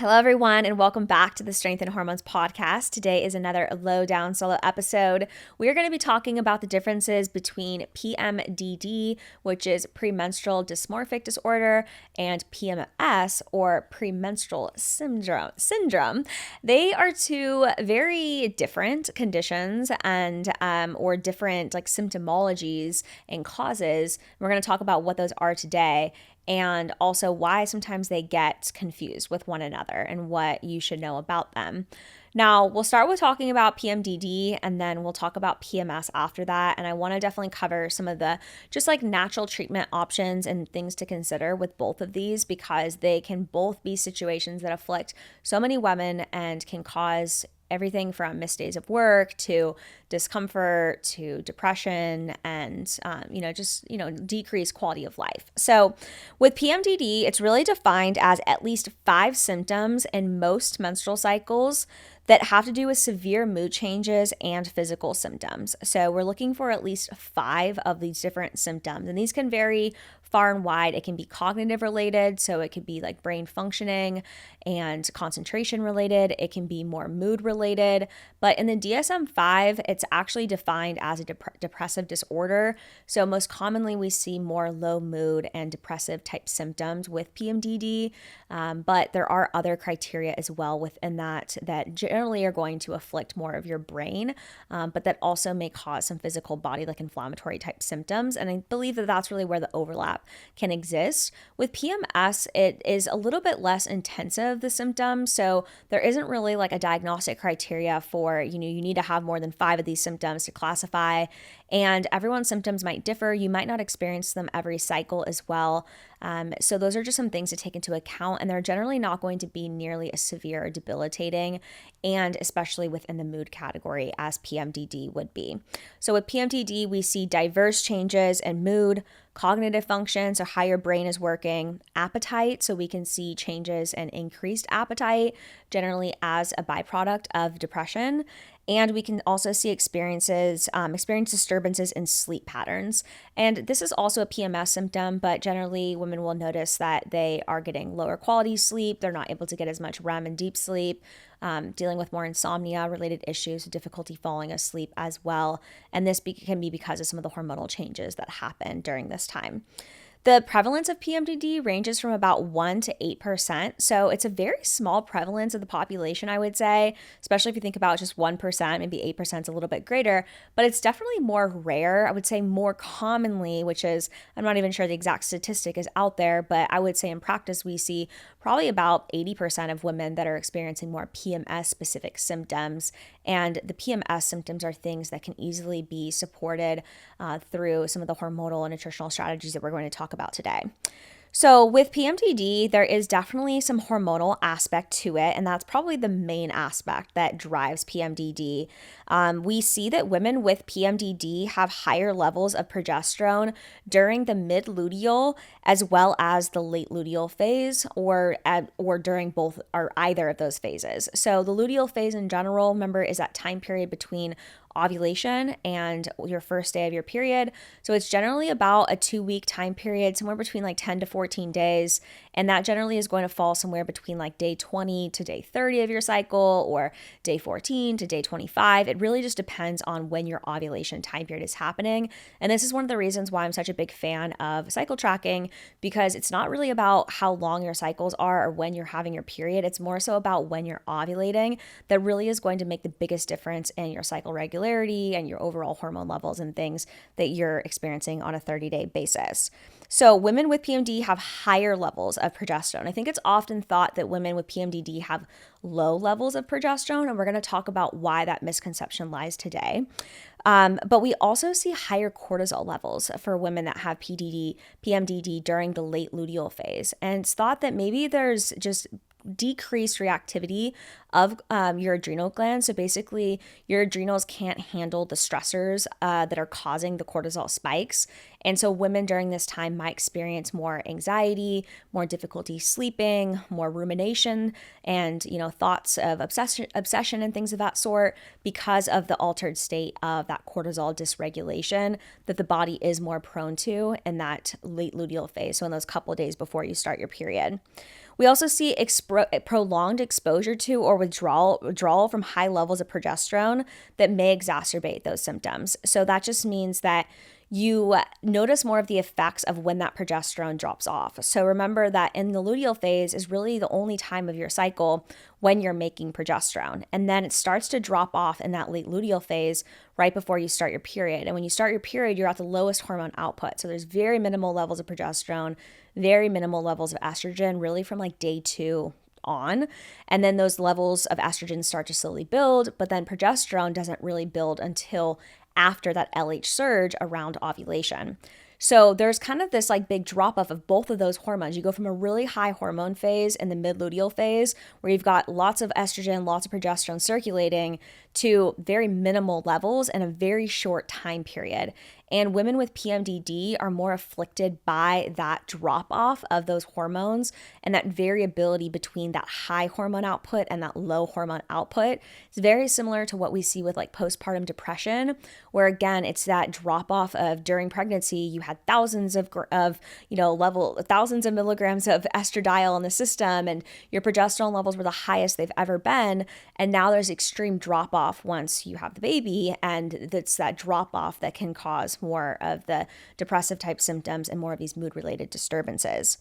Hello, everyone, and welcome back to the Strength and Hormones podcast. Today is another LOdown solo episode. We are going to be talking about the differences between PMDD, which is premenstrual dysmorphic disorder, and PMS, or premenstrual syndrome. They are two very different conditions and or different symptomologies and causes. We're going to talk about what those are today, and also why sometimes they get confused with one another and what you should know about them. Now, we'll start with talking about PMDD, and then we'll talk about PMS after that. And I want to definitely cover some of the natural treatment options and things to consider with both of these, because they can both be situations that afflict so many women and can cause everything from missed days of work to discomfort to depression and, decreased quality of life. So with PMDD, it's really defined as at least 5 symptoms in most menstrual cycles that have to do with severe mood changes and physical symptoms. So we're looking for at least 5 of these different symptoms, and these can vary far and wide. It can be cognitive related, so it could be like brain functioning and concentration related. It can be more mood related, but in the DSM-5, it's actually defined as a depressive disorder. So most commonly we see more low mood and depressive type symptoms with PMDD, but there are other criteria as well within that generally are going to afflict more of your brain, but that also may cause some physical body like inflammatory type symptoms. And I believe that that's really where the overlap can exist. With PMS, it is a little bit less intensive, the symptoms. So there isn't really like a diagnostic criteria for, you need to have more than 5 of these symptoms to classify. And everyone's symptoms might differ. You might not experience them every cycle as well. So those are just some things to take into account, and they're generally not going to be nearly as severe or debilitating, and especially within the mood category as PMDD would be. So with PMDD, we see diverse changes in mood, cognitive function, so how your brain is working, appetite, so we can see changes in increased appetite, generally as a byproduct of depression. And we can also see experience disturbances in sleep patterns. And this is also a PMS symptom, but generally women will notice that they are getting lower quality sleep. They're not able to get as much REM and deep sleep, dealing with more insomnia related issues, difficulty falling asleep as well. And this can be because of some of the hormonal changes that happen during this time. The prevalence of PMDD ranges from about 1 to 8%. So it's a very small prevalence of the population, I would say, especially if you think about just 1%, maybe 8% is a little bit greater, but it's definitely more rare. I would say more commonly, which is, I'm not even sure the exact statistic is out there, but I would say in practice, we see probably about 80% of women that are experiencing more PMS specific symptoms. And the PMS symptoms are things that can easily be supported through some of the hormonal and nutritional strategies that we're going to talk about today. So with PMDD, there is definitely some hormonal aspect to it, and that's probably the main aspect that drives PMDD. We see that women with PMDD have higher levels of progesterone during the mid-luteal as well as the late luteal phase, or during both or either of those phases. So the luteal phase in general, remember, is that time period between ovulation and your first day of your period. So it's generally about a 2-week time period, somewhere between like 10 to 14 days. And that generally is going to fall somewhere between like day 20 to day 30 of your cycle, or day 14 to day 25. It really just depends on when your ovulation time period is happening. And this is one of the reasons why I'm such a big fan of cycle tracking, because it's not really about how long your cycles are or when you're having your period. It's more so about when you're ovulating that really is going to make the biggest difference in your cycle regularity and your overall hormone levels and things that you're experiencing on a 30-day basis. So women with PMD have higher levels of progesterone. I think it's often thought that women with PMDD have low levels of progesterone, and we're going to talk about why that misconception lies today. But we also see higher cortisol levels for women that have PMDD during the late luteal phase. And it's thought that maybe there's just decreased reactivity of your adrenal glands. So basically, your adrenals can't handle the stressors that are causing the cortisol spikes. And so women during this time might experience more anxiety, more difficulty sleeping, more rumination, and thoughts of obsession and things of that sort because of the altered state of that cortisol dysregulation that the body is more prone to in that late luteal phase. So in those couple of days before you start your period. We also see prolonged exposure to or withdrawal from high levels of progesterone that may exacerbate those symptoms. So that just means that you notice more of the effects of when that progesterone drops off. So remember that in the luteal phase is really the only time of your cycle when you're making progesterone. And then it starts to drop off in that late luteal phase right before you start your period. And when you start your period, you're at the lowest hormone output. So there's very minimal levels of progesterone, very minimal levels of estrogen, really from like day 2 on. And then those levels of estrogen start to slowly build, but then progesterone doesn't really build until after that LH surge around ovulation. So there's kind of this like big drop off of both of those hormones. You go from a really high hormone phase in the mid-luteal phase where you've got lots of estrogen, lots of progesterone circulating to very minimal levels in a very short time period. And women with PMDD are more afflicted by that drop off of those hormones and that variability between that high hormone output and that low hormone output. It's very similar to what we see with like postpartum depression, where again, it's that drop off of during pregnancy, you had thousands of milligrams of estradiol in the system and your progesterone levels were the highest they've ever been. And now there's extreme drop off once you have the baby. And it's that drop off that can cause more of the depressive type symptoms and more of these mood related disturbances.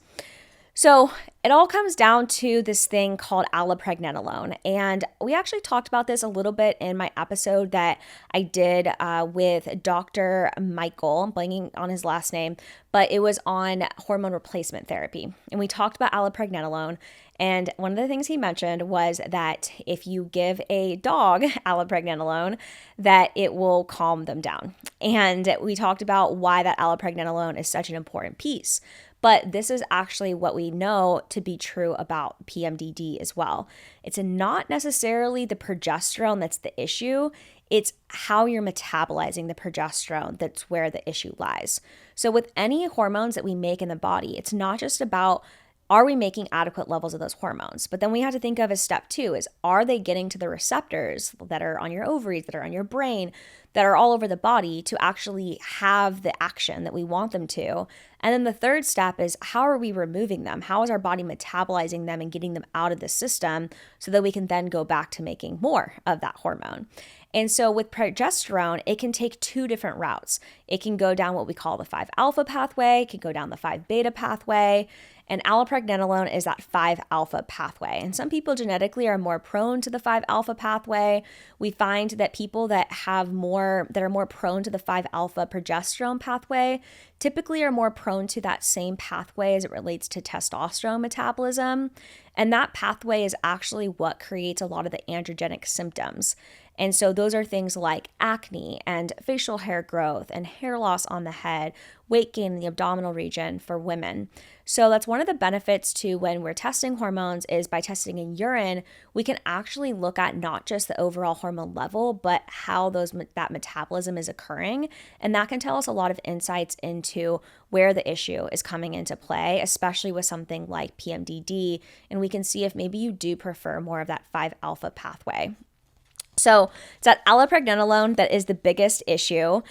So it all comes down to this thing called allopregnanolone. And we actually talked about this a little bit in my episode that I did with Dr. Michael, I'm blanking on his last name, but it was on hormone replacement therapy. And we talked about allopregnanolone. And one of the things he mentioned was that if you give a dog allopregnanolone, that it will calm them down. And we talked about why that allopregnanolone is such an important piece. But this is actually what we know to be true about PMDD as well. It's not necessarily the progesterone that's the issue. It's how you're metabolizing the progesterone that's where the issue lies. So with any hormones that we make in the body, it's not just about are we making adequate levels of those hormones? But then we have to think of as step 2 is, are they getting to the receptors that are on your ovaries, that are on your brain, that are all over the body to actually have the action that we want them to? And then the third step is, how are we removing them? How is our body metabolizing them and getting them out of the system so that we can then go back to making more of that hormone? And so with progesterone, it can take 2 different routes. It can go down what we call the 5-alpha pathway, it can go down the 5-beta pathway, and allopregnanolone is that 5-alpha pathway. And some people genetically are more prone to the 5-alpha pathway. We find that people that are more prone to the 5-alpha progesterone pathway typically are more prone to that same pathway as it relates to testosterone metabolism. And that pathway is actually what creates a lot of the androgenic symptoms. And so those are things like acne and facial hair growth and hair loss on the head, weight gain in the abdominal region for women. So that's one of the benefits to when we're testing hormones is by testing in urine, we can actually look at not just the overall hormone level, but how that metabolism is occurring. And that can tell us a lot of insights into where the issue is coming into play, especially with something like PMDD. And we can see if maybe you do prefer more of that 5-alpha pathway. So it's that allopregnanolone that is the biggest issue.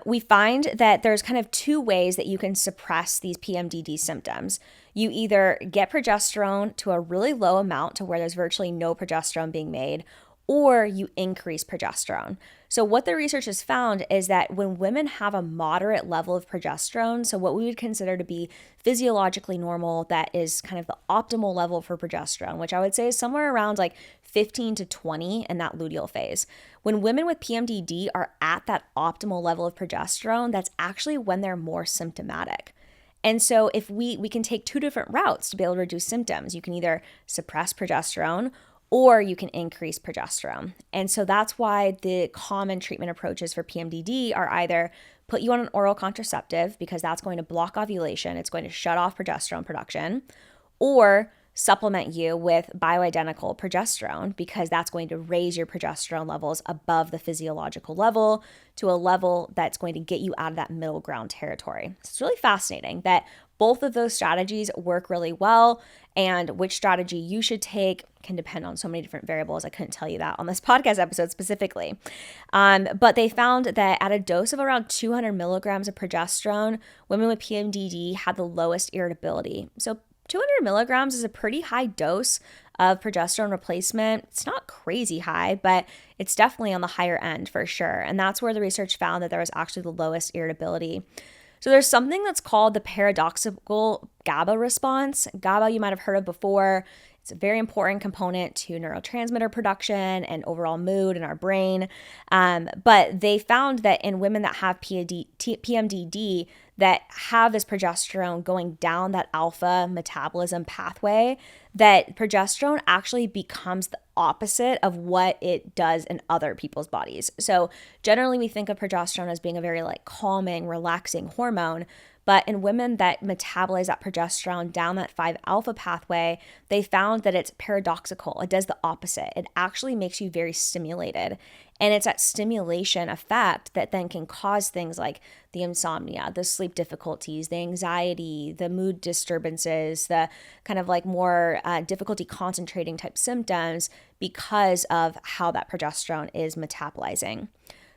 We find that there's kind of 2 ways that you can suppress these PMDD symptoms. You either get progesterone to a really low amount to where there's virtually no progesterone being made, or you increase progesterone. So what the research has found is that when women have a moderate level of progesterone, so what we would consider to be physiologically normal, that is kind of the optimal level for progesterone, which I would say is somewhere around like 15 to 20 in that luteal phase. When women with PMDD are at that optimal level of progesterone, that's actually when they're more symptomatic. And so if we can take 2 different routes to be able to reduce symptoms. You can either suppress progesterone or you can increase progesterone. And so that's why the common treatment approaches for PMDD are either put you on an oral contraceptive because that's going to block ovulation, it's going to shut off progesterone production, or supplement you with bioidentical progesterone, because that's going to raise your progesterone levels above the physiological level to a level that's going to get you out of that middle ground territory. So it's really fascinating that both of those strategies work really well, and which strategy you should take can depend on so many different variables. I couldn't tell you that on this podcast episode specifically. But they found that at a dose of around 200 milligrams of progesterone, women with PMDD had the lowest irritability. So 200 milligrams is a pretty high dose of progesterone replacement. It's not crazy high, but it's definitely on the higher end for sure. And that's where the research found that there was actually the lowest irritability. So there's something that's called the paradoxical GABA response. GABA you might have heard of before. It's a very important component to neurotransmitter production and overall mood in our brain. But they found that in women that have PMDD that have this progesterone going down that alpha metabolism pathway, that progesterone actually becomes the opposite of what it does in other people's bodies. So generally we think of progesterone as being a very calming, relaxing hormone. But in women that metabolize that progesterone down that 5-alpha pathway, they found that it's paradoxical. It does the opposite. It actually makes you very stimulated. And it's that stimulation effect that then can cause things like the insomnia, the sleep difficulties, the anxiety, the mood disturbances, the kind of more difficulty concentrating type symptoms because of how that progesterone is metabolizing.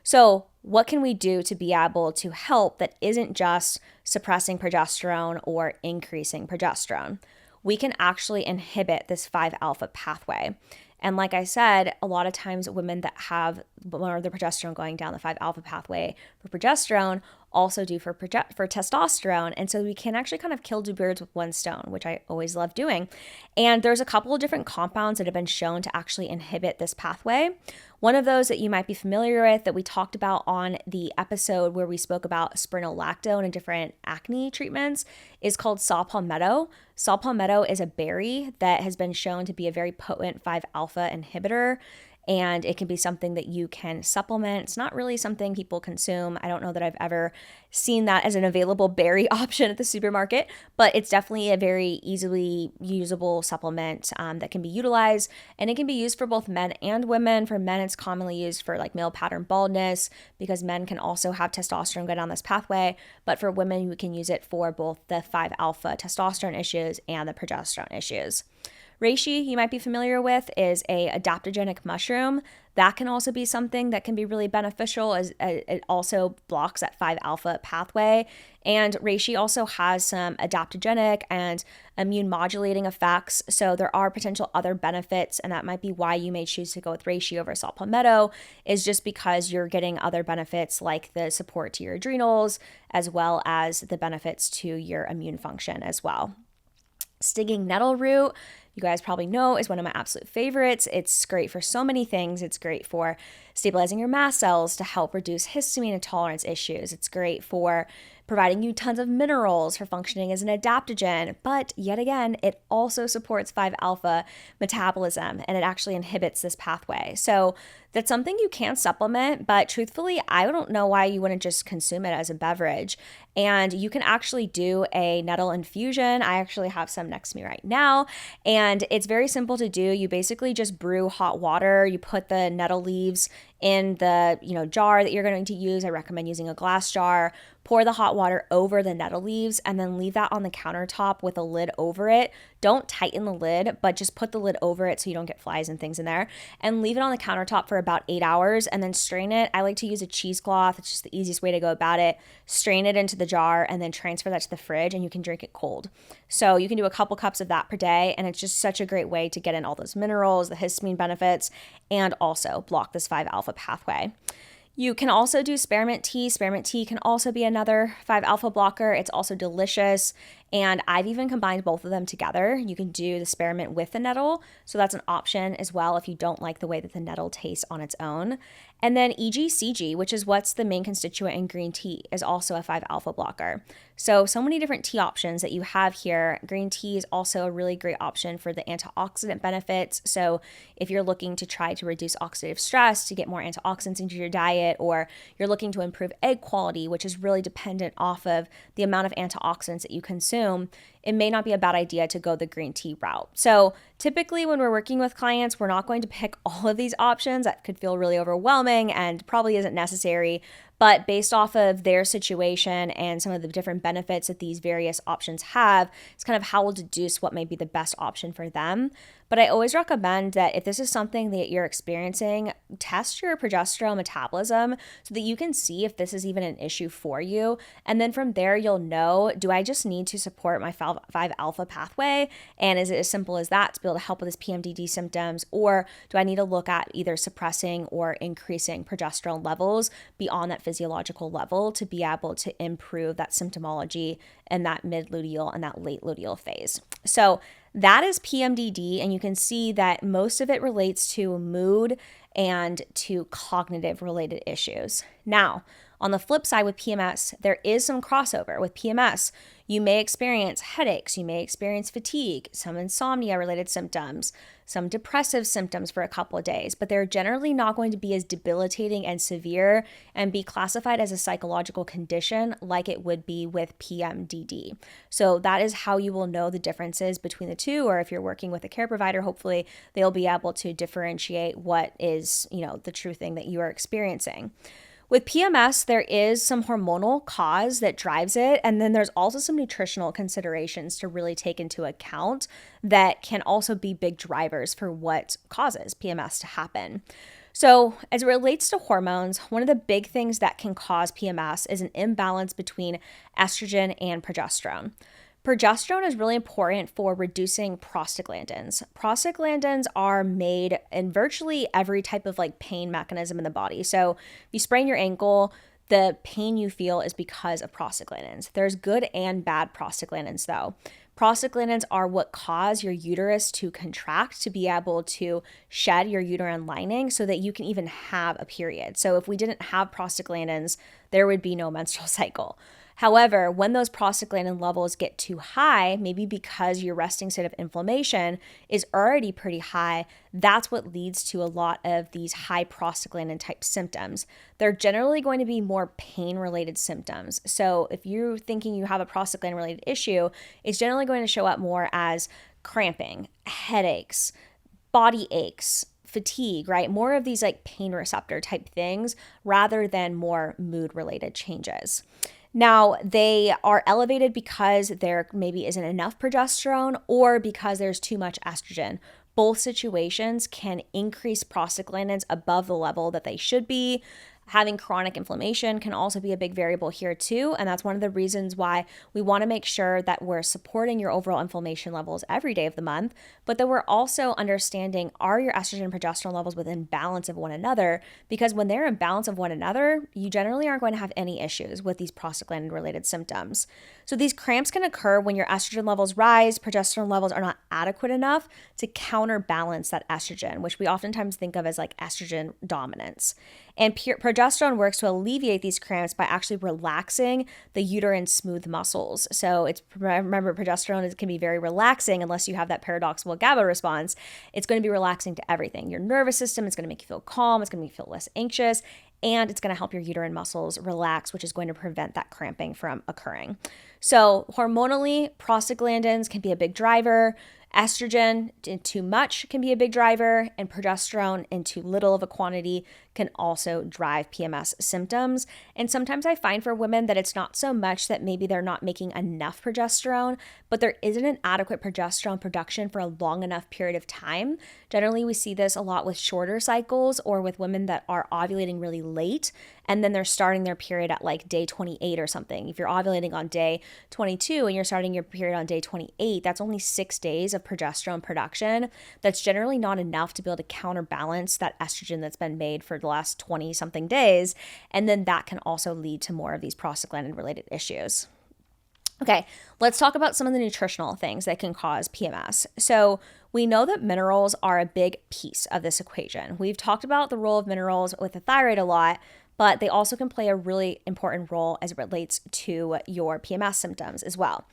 So what can we do to be able to help that isn't just suppressing progesterone or increasing progesterone? We can actually inhibit this 5-alpha pathway. And like I said, a lot of times women that have more of the progesterone going down the 5-alpha pathway for progesterone also do for testosterone. And so we can actually kind of kill two birds with one stone, which I always love doing. And there's a couple of different compounds that have been shown to actually inhibit this pathway. One of those that you might be familiar with that we talked about on the episode where we spoke about spironolactone and different acne treatments is called saw palmetto. Saw palmetto is a berry that has been shown to be a very potent 5-alpha inhibitor, and it can be something that you can supplement. It's not really something people consume. I don't know that I've ever seen that as an available berry option at the supermarket, but it's definitely a very easily usable supplement that can be utilized, and it can be used for both men and women. For men, it's commonly used for male pattern baldness because men can also have testosterone go down this pathway, but for women, we can use it for both the 5-alpha testosterone issues and the progesterone issues. Reishi, you might be familiar with, is a adaptogenic mushroom. That can also be something that can be really beneficial, as it also blocks that 5-alpha pathway. And reishi also has some adaptogenic and immune modulating effects. So there are potential other benefits, and that might be why you may choose to go with reishi over saw palmetto, is just because you're getting other benefits like the support to your adrenals, as well as the benefits to your immune function as well. Stinging nettle root, you guys probably know, is one of my absolute favorites. It's great for so many things. It's great for stabilizing your mast cells to help reduce histamine intolerance issues. It's great for providing you tons of minerals for functioning as an adaptogen. But yet again, it also supports 5-alpha metabolism, and it actually inhibits this pathway. So that's something you can supplement, but truthfully, I don't know why you wouldn't just consume it as a beverage. And you can actually do a nettle infusion. I actually have some next to me right now, and it's very simple to do. You basically just brew hot water. You put the nettle leaves in the jar that you're going to use. I recommend using a glass jar. Pour the hot water over the nettle leaves and then leave that on the countertop with a lid over it. Don't tighten the lid, but just put the lid over it so you don't get flies and things in there, and leave it on the countertop for about 8 hours and then strain it. I like to use a cheesecloth. It's just the easiest way to go about it. Strain it into the jar and then transfer that to the fridge, and you can drink it cold. So you can do a couple cups of that per day, and it's just such a great way to get in all those minerals, the histamine benefits, and also block this 5-alpha pathway. You can also do spearmint tea. Spearmint tea can also be another 5-alpha blocker. It's also delicious, and I've even combined both of them together. You can do the spearmint with the nettle, so that's an option as well if you don't like the way that the nettle tastes on its own. And then EGCG, which is what's the main constituent in green tea, is also a 5-alpha blocker. So many different tea options that you have here. Green tea is also a really great option for the antioxidant benefits. So if you're looking to try to reduce oxidative stress, to get more antioxidants into your diet, or you're looking to improve egg quality, which is really dependent off of the amount of antioxidants that you consume, consume, it may not be a bad idea to go the green tea route. So typically when we're working with clients, we're not going to pick all of these options. That could feel really overwhelming and probably isn't necessary. But based off of their situation and some of the different benefits that these various options have, it's kind of how we'll deduce what may be the best option for them. But I always recommend that if this is something that you're experiencing, test your progesterone metabolism so that you can see if this is even an issue for you. And then from there, you'll know, do I just need to support my 5-alpha pathway? And is it as simple as that to be able to help with this PMDD symptoms? Or do I need to look at either suppressing or increasing progesterone levels beyond that physiological level to be able to improve that symptomology in that mid-luteal and that late luteal phase? So that is PMDD, and you can see that most of it relates to mood and to cognitive related issues. Now, on the flip side with PMS, there is some crossover. With PMS, you may experience headaches, you may experience fatigue, some insomnia related symptoms, some depressive symptoms for a couple of days, but they're generally not going to be as debilitating and severe and be classified as a psychological condition like it would be with PMDD. So that is how you will know the differences between the two, or if you're working with a care provider, hopefully they'll be able to differentiate what is, the true thing that you are experiencing. With PMS, there is some hormonal cause that drives it, and then there's also some nutritional considerations to really take into account that can also be big drivers for what causes PMS to happen. So as it relates to hormones, one of the big things that can cause PMS is an imbalance between estrogen and progesterone. Progesterone is really important for reducing prostaglandins. Prostaglandins are made in virtually every type of pain mechanism in the body. So if you sprain your ankle, the pain you feel is because of prostaglandins. There's good and bad prostaglandins though. Prostaglandins are what cause your uterus to contract to be able to shed your uterine lining so that you can even have a period. So if we didn't have prostaglandins, there would be no menstrual cycle. However, when those prostaglandin levels get too high, maybe because your resting state of inflammation is already pretty high, that's what leads to a lot of these high prostaglandin type symptoms. They're generally going to be more pain-related symptoms. So if you're thinking you have a prostaglandin-related issue, it's generally going to show up more as cramping, headaches, body aches, fatigue, right? More of these pain receptor type things rather than more mood-related changes. Now, they are elevated because there maybe isn't enough progesterone or because there's too much estrogen. Both situations can increase prostaglandins above the level that they should be. Having chronic inflammation can also be a big variable here too, and that's one of the reasons why we want to make sure that we're supporting your overall inflammation levels every day of the month, but that we're also understanding, are your estrogen and progesterone levels within balance of one another? Because when they're in balance of one another, you generally aren't going to have any issues with these prostaglandin-related symptoms. So these cramps can occur when your estrogen levels rise, progesterone levels are not adequate enough to counterbalance that estrogen, which we oftentimes think of as estrogen dominance. And progesterone works to alleviate these cramps by actually relaxing the uterine smooth muscles. So remember, progesterone can be very relaxing unless you have that paradoxical GABA response. It's going to be relaxing to everything. Your nervous system, it's going to make you feel calm, it's going to make you feel less anxious, and it's going to help your uterine muscles relax, which is going to prevent that cramping from occurring. So hormonally, prostaglandins can be a big driver. Estrogen in too much can be a big driver, and progesterone in too little of a quantity can also drive PMS symptoms. And sometimes I find for women that it's not so much that maybe they're not making enough progesterone, but there isn't an adequate progesterone production for a long enough period of time. Generally, we see this a lot with shorter cycles or with women that are ovulating really late, and then they're starting their period at day 28 or something. If you're ovulating on day 22 and you're starting your period on day 28, that's only 6 days of progesterone production. That's generally not enough to be able to counterbalance that estrogen that's been made for the last 20 something days. And then that can also lead to more of these prostaglandin related issues. Okay, let's talk about some of the nutritional things that can cause PMS. So we know that minerals are a big piece of this equation. We've talked about the role of minerals with the thyroid a lot, but they also can play a really important role as it relates to your PMS symptoms as well.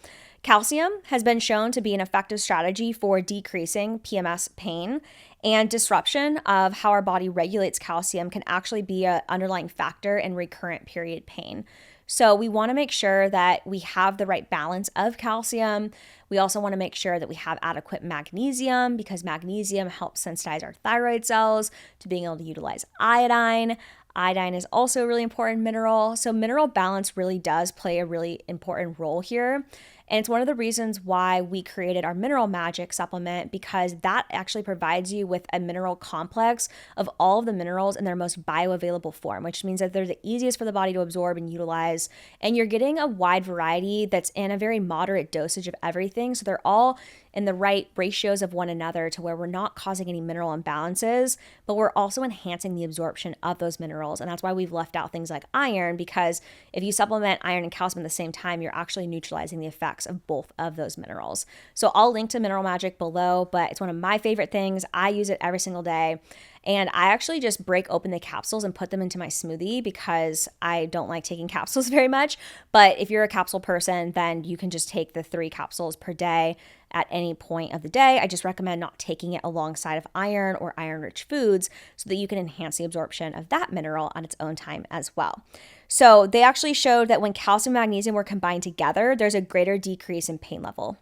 Calcium has been shown to be an effective strategy for decreasing PMS pain, and disruption of how our body regulates calcium can actually be an underlying factor in recurrent period pain. So we want to make sure that we have the right balance of calcium. We also want to make sure that we have adequate magnesium, because magnesium helps sensitize our thyroid cells to being able to utilize iodine. Iodine is also a really important mineral. So mineral balance really does play a really important role here. And it's one of the reasons why we created our Mineral Magic supplement, because that actually provides you with a mineral complex of all of the minerals in their most bioavailable form, which means that they're the easiest for the body to absorb and utilize. And you're getting a wide variety that's in a very moderate dosage of everything. So they're all in the right ratios of one another to where we're not causing any mineral imbalances, but we're also enhancing the absorption of those minerals. And that's why we've left out things like iron, because if you supplement iron and calcium at the same time, you're actually neutralizing the effects of both of those minerals. So I'll link to Mineral Magic below, but it's one of my favorite things. I use it every single day. And I actually just break open the capsules and put them into my smoothie, because I don't like taking capsules very much. But if you're a capsule person, then you can just take the 3 capsules per day at any point of the day. I just recommend not taking it alongside of iron or iron-rich foods, so that you can enhance the absorption of that mineral on its own time as well. So they actually showed that when calcium and magnesium were combined together, there's a greater decrease in pain level.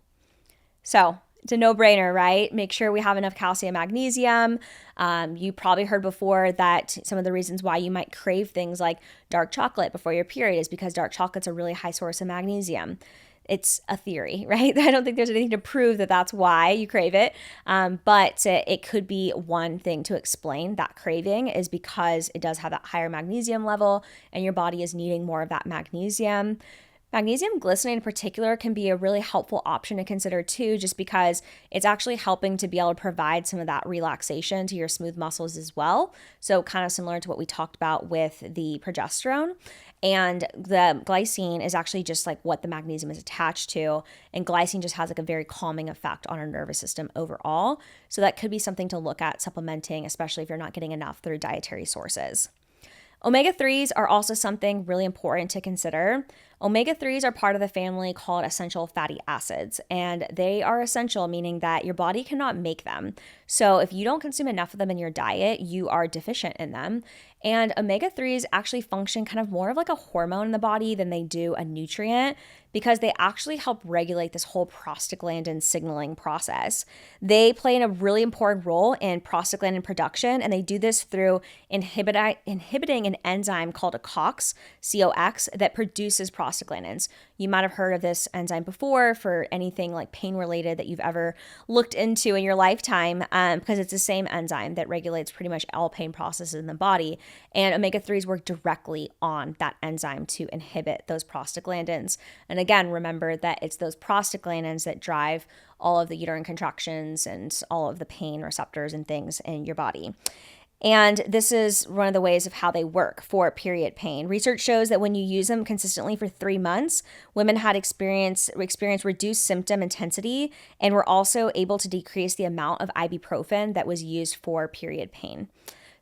So it's a no-brainer, right? Make sure we have enough calcium, magnesium. You probably heard before that some of the reasons why you might crave things like dark chocolate before your period is because dark chocolate's a really high source of magnesium. It's a theory, right? I don't think there's anything to prove that that's why you crave it. But it could be one thing to explain that craving, is because it does have that higher magnesium level and your body is needing more of that magnesium. Magnesium glycinate in particular can be a really helpful option to consider too, just because it's actually helping to be able to provide some of that relaxation to your smooth muscles as well. So kind of similar to what we talked about with the progesterone. And the glycine is actually just like what the magnesium is attached to. And glycine just has like a very calming effect on our nervous system overall. So that could be something to look at supplementing, especially if you're not getting enough through dietary sources. Omega-3s are also something really important to consider. Omega-3s are part of the family called essential fatty acids, and they are essential, meaning that your body cannot make them. So if you don't consume enough of them in your diet, you are deficient in them. And omega-3s actually function kind of more of like a hormone in the body than they do a nutrient, because they actually help regulate this whole prostaglandin signaling process. They play a really important role in prostaglandin production, and they do this through inhibiting an enzyme called a COX, COX, that produces prostaglandins. You might have heard of this enzyme before for anything like pain related that you've ever looked into in your lifetime, because it's the same enzyme that regulates pretty much all pain processes in the body. And omega-3s work directly on that enzyme to inhibit those prostaglandins. And again, remember that it's those prostaglandins that drive all of the uterine contractions and all of the pain receptors and things in your body. And this is one of the ways of how they work for period pain. Research shows that when you use them consistently for 3 months, women had experienced reduced symptom intensity and were also able to decrease the amount of ibuprofen that was used for period pain.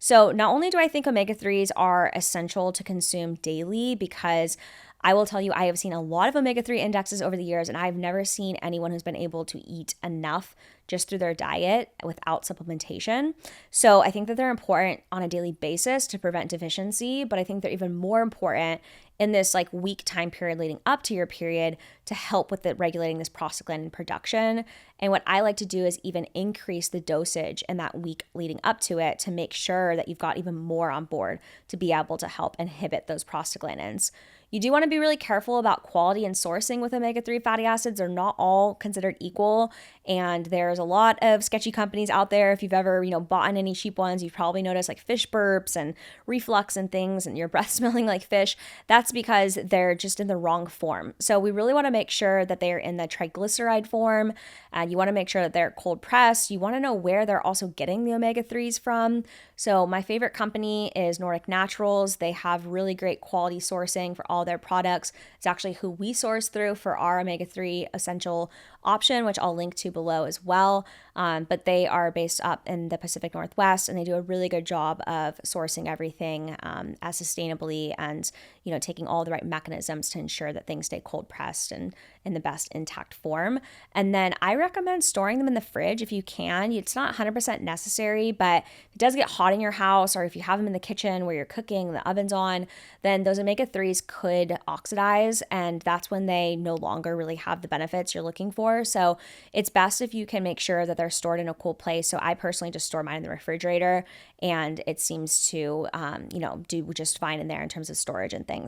So not only do I think omega-3s are essential to consume daily, because I will tell you, I have seen a lot of omega-3 indexes over the years, and I've never seen anyone who's been able to eat enough just through their diet without supplementation. So I think that they're important on a daily basis to prevent deficiency, but I think they're even more important in this like week time period leading up to your period to help with regulating this prostaglandin production. And what I like to do is even increase the dosage in that week leading up to it to make sure that you've got even more on board to be able to help inhibit those prostaglandins. You do want to be really careful about quality and sourcing with omega-3 fatty acids. They're not all considered equal, and there's a lot of sketchy companies out there. If you've ever, bought any cheap ones, you've probably noticed like fish burps and reflux and things and your breath smelling like fish. That's because they're just in the wrong form. So we really want to make sure that they're in the triglyceride form. You want to make sure that they're cold pressed. You want to know where they're also getting the omega-3s from. So my favorite company is Nordic Naturals. They have really great quality sourcing for all their products. It's actually who we source through for our omega-3 essential option, which I'll link to below as well. but they are based up in the Pacific Northwest, and they do a really good job of sourcing everything as sustainably and, taking all the right mechanisms to ensure that things stay cold pressed and in the best intact form. And then I recommend storing them in the fridge if you can. It's not 100% necessary, but if it does get hot in your house, or if you have them in the kitchen where you're cooking, the oven's on, then those omega-3s could oxidize, and that's when they no longer really have the benefits you're looking for. So it's best if you can make sure that they're stored in a cool place. So I personally just store mine in the refrigerator, and it seems to, do just fine in there in terms of storage and things.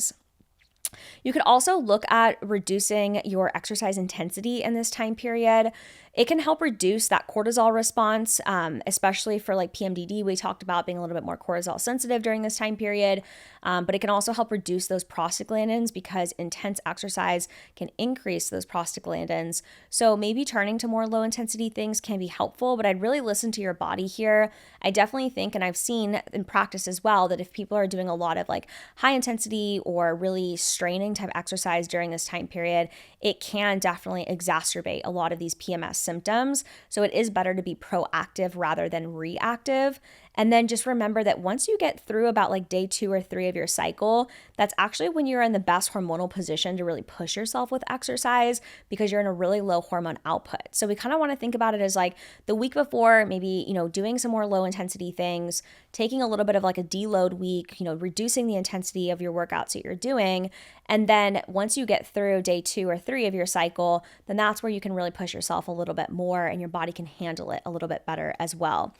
You could also look at reducing your exercise intensity in this time period. It can help reduce that cortisol response, especially for like PMDD. We talked about being a little bit more cortisol sensitive during this time period, but it can also help reduce those prostaglandins because intense exercise can increase those prostaglandins. So maybe turning to more low intensity things can be helpful, but I'd really listen to your body here. I definitely think, and I've seen in practice as well, that if people are doing a lot of like high intensity or really straining type exercise during this time period, it can definitely exacerbate a lot of these PMS symptoms. So it is better to be proactive rather than reactive. And then just remember that once you get through about like day 2 or 3 of your cycle, that's actually when you're in the best hormonal position to really push yourself with exercise because you're in a really low hormone output. So we kind of want to think about it as like the week before, maybe, doing some more low intensity things, taking a little bit of like a deload week, reducing the intensity of your workouts that you're doing. And then once you get through day 2 or 3 of your cycle, then that's where you can really push yourself a little bit more and your body can handle it a little bit better as well.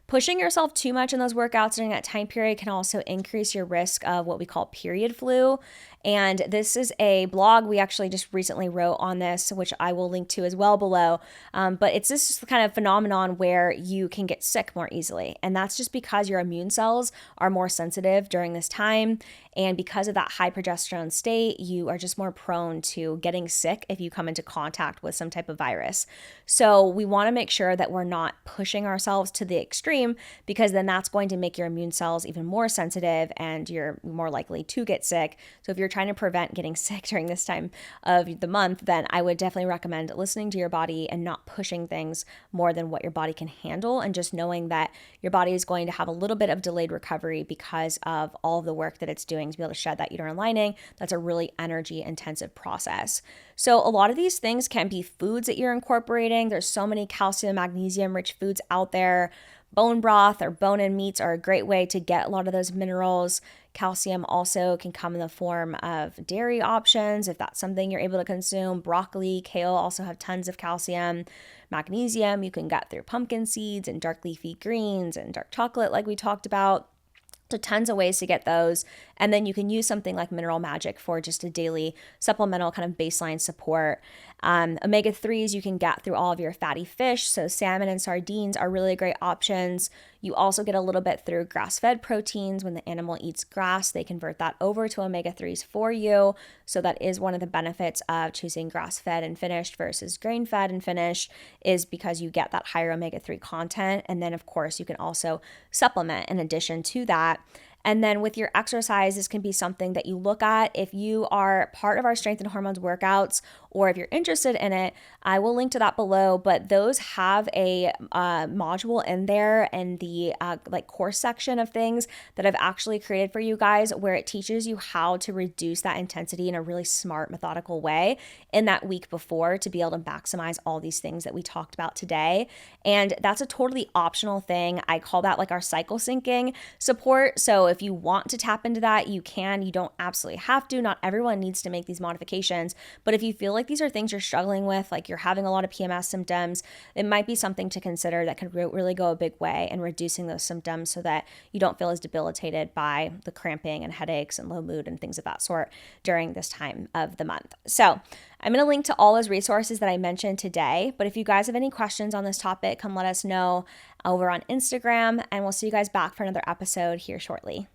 Pushing yourself too much in those workouts during that time period can also increase your risk of what we call period flu. And this is a blog we actually just recently wrote on this, which I will link to as well below. But it's this kind of phenomenon where you can get sick more easily. And that's just because your immune cells are more sensitive during this time. And because of that high progesterone state, you are just more prone to getting sick if you come into contact with some type of virus. So we want to make sure that we're not pushing ourselves to the extreme, because then that's going to make your immune cells even more sensitive and you're more likely to get sick. So if you're trying to prevent getting sick during this time of the month, then I would definitely recommend listening to your body and not pushing things more than what your body can handle, and just knowing that your body is going to have a little bit of delayed recovery because of all of the work that it's doing to be able to shed that uterine lining. That's a really energy intensive process. So a lot of these things can be foods that you're incorporating. There's so many calcium, magnesium rich foods out there. Bone broth or bone-in meats are a great way to get a lot of those minerals. Calcium also can come in the form of dairy options if that's something you're able to consume. Broccoli, kale also have tons of calcium. Magnesium you can get through pumpkin seeds and dark leafy greens and dark chocolate like we talked about. So tons of ways to get those. And then you can use something like Mineral Magic for just a daily supplemental kind of baseline support. Omega-3s you can get through all of your fatty fish. So salmon and sardines are really great options. You also get a little bit through grass-fed proteins. When the animal eats grass, they convert that over to omega-3s for you. So that is one of the benefits of choosing grass-fed and finished versus grain-fed and finished, is because you get that higher omega-3 content. And then of course you can also supplement in addition to that. And then with your exercise, this can be something that you look at. If you are part of our Strength and Hormones workouts, or if you're interested in it, I will link to that below. But those have a module in there in the course section of things that I've actually created for you guys, where it teaches you how to reduce that intensity in a really smart, methodical way in that week before to be able to maximize all these things that we talked about today. And that's a totally optional thing. I call that like our cycle syncing support. So if you want to tap into that, you can. You don't absolutely have to. Not everyone needs to make these modifications. But if you feel like these are things you're struggling with, like you're having a lot of PMS symptoms, it might be something to consider that could really go a big way in reducing those symptoms so that you don't feel as debilitated by the cramping and headaches and low mood and things of that sort during this time of the month. So I'm going to link to all those resources that I mentioned today. But if you guys have any questions on this topic, come let us know over on Instagram, and we'll see you guys back for another episode here shortly.